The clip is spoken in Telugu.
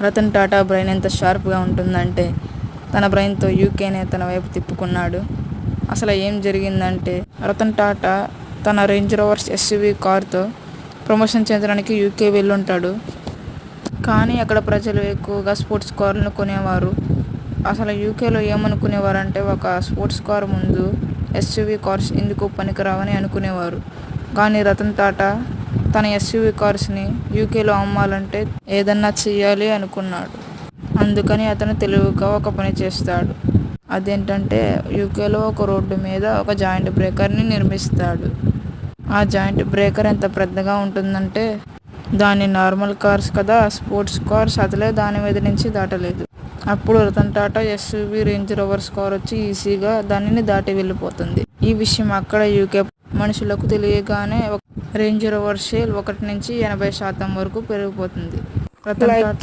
రతన్ టాటా బ్రెయిన్ ఎంత షార్ప్గా ఉంటుందంటే తన బ్రెయిన్తో యూకేనే తన వైపు తిప్పుకున్నాడు. అసలు ఏం జరిగిందంటే రతన్ టాటా తన రేంజ్ రోవర్స్ ఎస్యూవీ కారుతో ప్రమోషన్ చెందడానికి యూకే వెళ్ళుంటాడు. కానీ అక్కడ ప్రజలు ఎక్కువగా స్పోర్ట్స్ కార్లను కొనేవారు. అసలు యూకేలో ఏమనుకునేవారంటే ఒక స్పోర్ట్స్ కారు ముందు ఎస్యూవీ కార్స్ ఎందుకు పనికిరావని అనుకునేవారు. కానీ రతన్ టాటా తన ఎస్యూవీ కార్స్ని యూకేలో అమ్మాలంటే ఏదన్నా చెయ్యాలి అనుకున్నాడు. అందుకని అతను తెలివిగా ఒక పని చేస్తాడు. అదేంటంటే యూకేలో ఒక రోడ్డు మీద ఒక జాయింట్ బ్రేకర్ని నిర్మిస్తాడు. ఆ జాయింట్ బ్రేకర్ ఎంత పెద్దగా ఉంటుందంటే దాని నార్మల్ కార్స్ కదా, స్పోర్ట్స్ కార్స్ అసలే దాని మీద నుంచి దాటలేదు. అప్పుడు Ratan Tata SUV Range Rovers car వచ్చి ఈజీగా దానిని దాటి వెళ్ళిపోతుంది. ఈ విషయం అక్కడ యూకే మనుషులకు తెలియగానే రేంజ్ రోవర్ సేల్ 1 నుంచి 80% వరకు పెరిగిపోతుంది. రతన్ టాటా